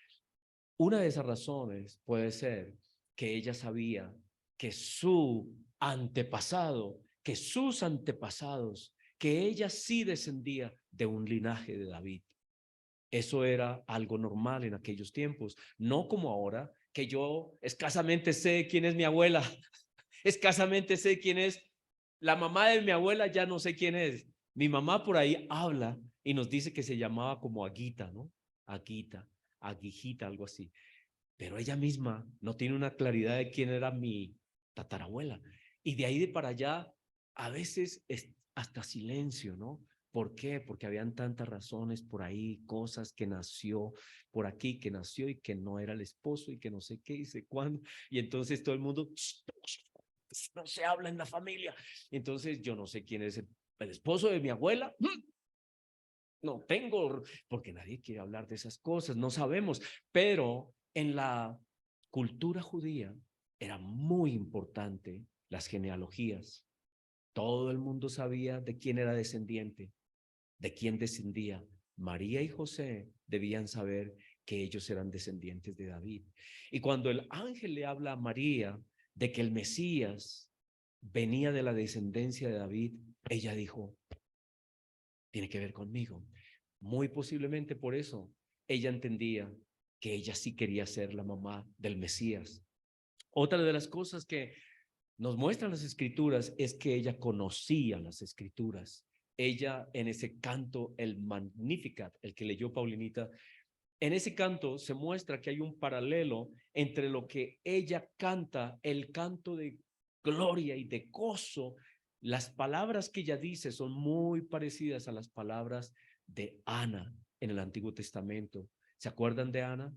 Una de esas razones puede ser que ella sabía que su antepasado, que sus antepasados, que ella sí descendía de un linaje de David. Eso era algo normal en aquellos tiempos, no como ahora, que yo escasamente sé quién es mi abuela, escasamente sé quién es la mamá de mi abuela, ya no sé quién es. Mi mamá por ahí habla y nos dice que se llamaba como Aguita, ¿no? Aguita, Aguijita, algo así. Pero ella misma no tiene una claridad de quién era mi tatarabuela. Y de ahí de para allá, a veces es hasta silencio, ¿no? ¿Por qué? Porque habían tantas razones por ahí, cosas que nació por aquí, que nació y que no era el esposo y que no sé qué y sé cuándo. Y entonces todo el mundo, no se habla en la familia. Entonces yo no sé quién es el esposo de mi abuela. No tengo, porque nadie quiere hablar de esas cosas, no sabemos, pero en la cultura judía era muy importante las genealogías. Todo el mundo sabía de quién era descendiente, de quién descendía. María y José debían saber que ellos eran descendientes de David. Y cuando el ángel le habla a María de que el Mesías venía de la descendencia de David, ella dijo, tiene que ver conmigo. Muy posiblemente por eso ella entendía que ella sí quería ser la mamá del Mesías. Otra de las cosas que nos muestran las escrituras es que ella conocía las escrituras. Ella en ese canto, el Magnificat, el que leyó Paulinita, en ese canto se muestra que hay un paralelo entre lo que ella canta, el canto de gloria y de gozo. Las palabras que ella dice son muy parecidas a las palabras de Ana en el Antiguo Testamento. ¿Se acuerdan de Ana,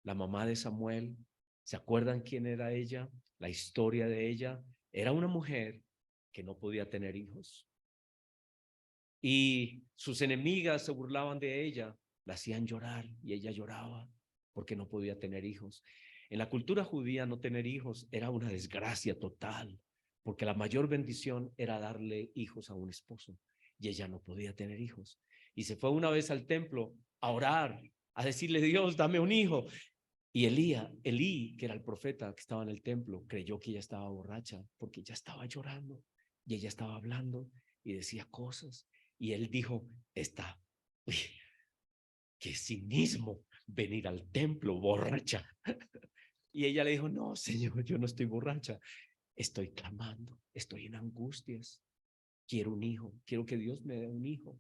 la mamá de Samuel? ¿Se acuerdan quién era ella? La historia de ella. Era una mujer que no podía tener hijos y sus enemigas se burlaban de ella, la hacían llorar y ella lloraba porque no podía tener hijos. En la cultura judía no tener hijos era una desgracia total, porque la mayor bendición era darle hijos a un esposo y ella no podía tener hijos. Y se fue una vez al templo a orar, a decirle, Dios, dame un hijo. Y Elí, que era el profeta que estaba en el templo, creyó que ella estaba borracha porque ella estaba llorando y ella estaba hablando y decía cosas. Y él dijo, está, uy, qué cinismo venir al templo borracha. Y ella le dijo, no, Señor, yo no estoy borracha, estoy clamando, estoy en angustias, quiero un hijo, quiero que Dios me dé un hijo.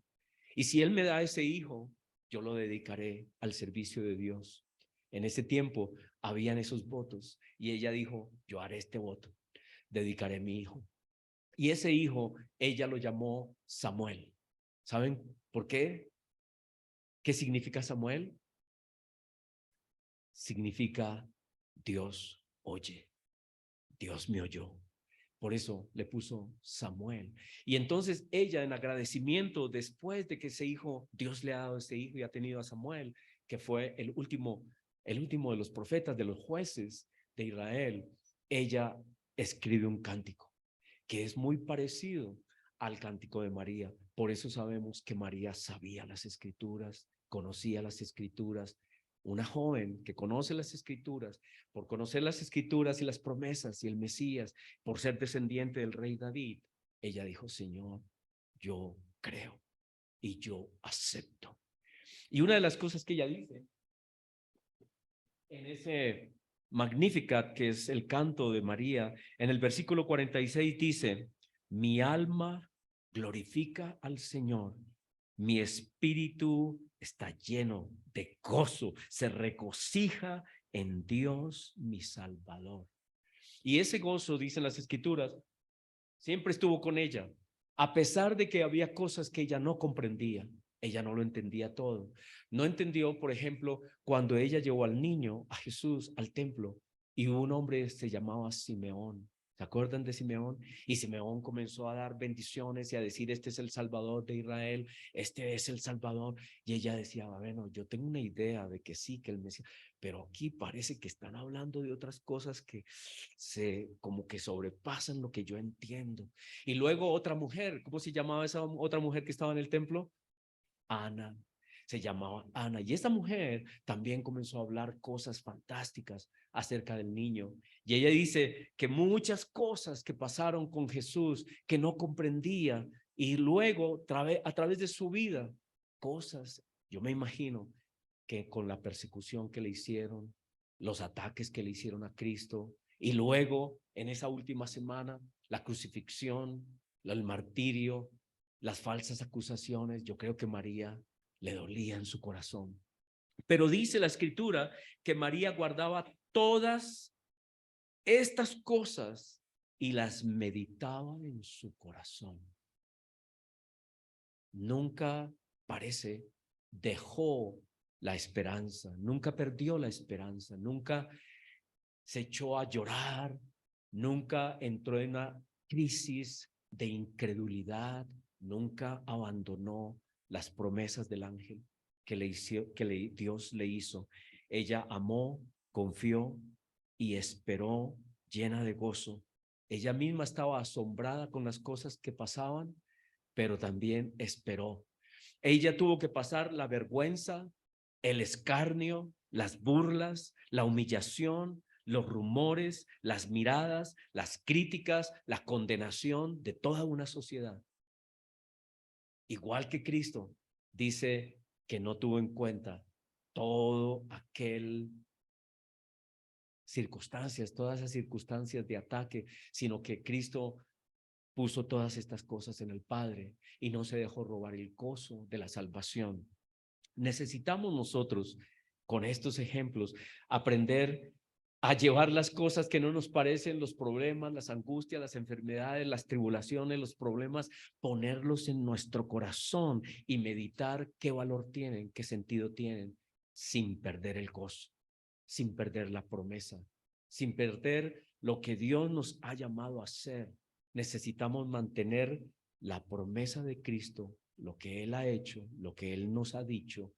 Y si Él me da ese hijo, yo lo dedicaré al servicio de Dios. En ese tiempo habían esos votos y ella dijo, yo haré este voto, dedicaré a mi hijo. Y ese hijo, ella lo llamó Samuel. ¿Saben por qué? ¿Qué significa Samuel? Significa Dios oye, Dios me oyó. Por eso le puso Samuel. Y entonces ella, en agradecimiento, después de que ese hijo, Dios le ha dado ese hijo y ha tenido a Samuel, que fue el último de los profetas, de los jueces de Israel, ella escribe un cántico que es muy parecido al cántico de María. Por eso sabemos que María sabía las escrituras, conocía las escrituras. Una joven que conoce las escrituras, por conocer las escrituras y las promesas y el Mesías, por ser descendiente del rey David, ella dijo: Señor, yo creo y yo acepto. Y una de las cosas que ella dice en ese Magnificat, que es el canto de María, en el versículo 46 dice: mi alma glorifica al Señor, mi espíritu está lleno de gozo, se regocija en Dios mi Salvador. Y ese gozo, dicen las Escrituras, siempre estuvo con ella, a pesar de que había cosas que ella no comprendía. Ella no lo entendía todo. No entendió, por ejemplo, cuando ella llevó al niño, a Jesús, al templo, y un hombre se llamaba Simeón. ¿Se acuerdan de Simeón? Y Simeón comenzó a dar bendiciones y a decir: este es el Salvador de Israel, este es el Salvador. Y ella decía: bueno, yo tengo una idea de que sí, que el Mesías, pero aquí parece que están hablando de otras cosas que como que sobrepasan lo que yo entiendo. Y luego otra mujer, ¿cómo se llamaba esa otra mujer que estaba en el templo? Ana. Se llamaba Ana. Y esta mujer también comenzó a hablar cosas fantásticas acerca del niño. Y ella dice que muchas cosas que pasaron con Jesús que no comprendía, y luego a través de su vida, cosas, yo me imagino que con la persecución que le hicieron, los ataques que le hicieron a Cristo, y luego en esa última semana, la crucifixión, el martirio, las falsas acusaciones, yo creo que María le dolía en su corazón. Pero dice la Escritura que María guardaba todas estas cosas y las meditaba en su corazón. Nunca, parece, dejó la esperanza, nunca perdió la esperanza, nunca se echó a llorar, nunca entró en una crisis de incredulidad, nunca abandonó las promesas del ángel que Dios le hizo. Ella amó, confió y esperó llena de gozo. Ella misma estaba asombrada con las cosas que pasaban, pero también esperó. Ella tuvo que pasar la vergüenza, el escarnio, las burlas, la humillación, los rumores, las miradas, las críticas, la condenación de toda una sociedad. Igual que Cristo, dice que no tuvo en cuenta todo aquel circunstancias, todas esas circunstancias de ataque, sino que Cristo puso todas estas cosas en el Padre y no se dejó robar el gozo de la salvación. Necesitamos nosotros, con estos ejemplos, aprender a llevar las cosas que no nos parecen, los problemas, las angustias, las enfermedades, las tribulaciones, los problemas, ponerlos en nuestro corazón y meditar qué valor tienen, qué sentido tienen, sin perder el gozo, sin perder la promesa, sin perder lo que Dios nos ha llamado a hacer. Necesitamos mantener la promesa de Cristo, lo que Él ha hecho, lo que Él nos ha dicho,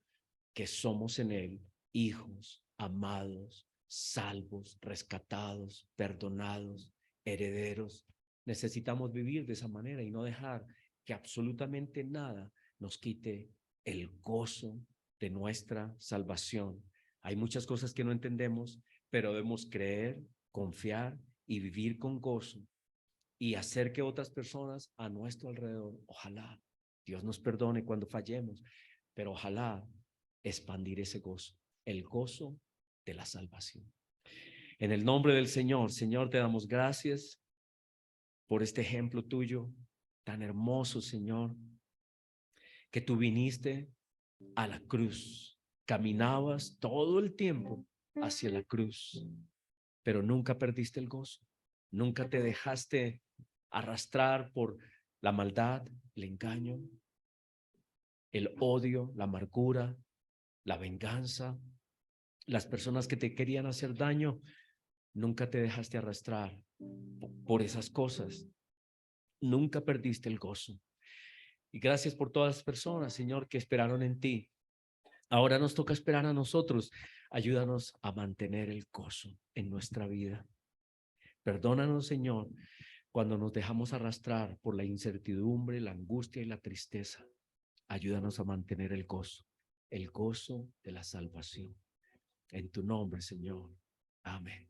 que somos en Él hijos, amados, salvos, rescatados, perdonados, herederos. Necesitamos vivir de esa manera y no dejar que absolutamente nada nos quite el gozo de nuestra salvación. Hay muchas cosas que no entendemos, pero debemos creer, confiar y vivir con gozo y hacer que otras personas a nuestro alrededor, ojalá Dios nos perdone cuando fallemos, pero ojalá expandir ese gozo, el gozo de la salvación. En el nombre del Señor, Señor, te damos gracias por este ejemplo tuyo tan hermoso, Señor, que tú viniste a la cruz, caminabas todo el tiempo hacia la cruz, pero nunca perdiste el gozo, nunca te dejaste arrastrar por la maldad, el engaño, el odio, la amargura, la venganza, las personas que te querían hacer daño. Nunca te dejaste arrastrar por esas cosas, nunca perdiste el gozo. Y gracias por todas las personas, Señor, que esperaron en ti. Ahora nos toca esperar a nosotros. Ayúdanos a mantener el gozo en nuestra vida. Perdónanos, Señor, Cuando nos dejamos arrastrar por la incertidumbre, la angustia y la tristeza, ayúdanos a mantener el gozo de la salvación. En tu nombre, Señor. Amén.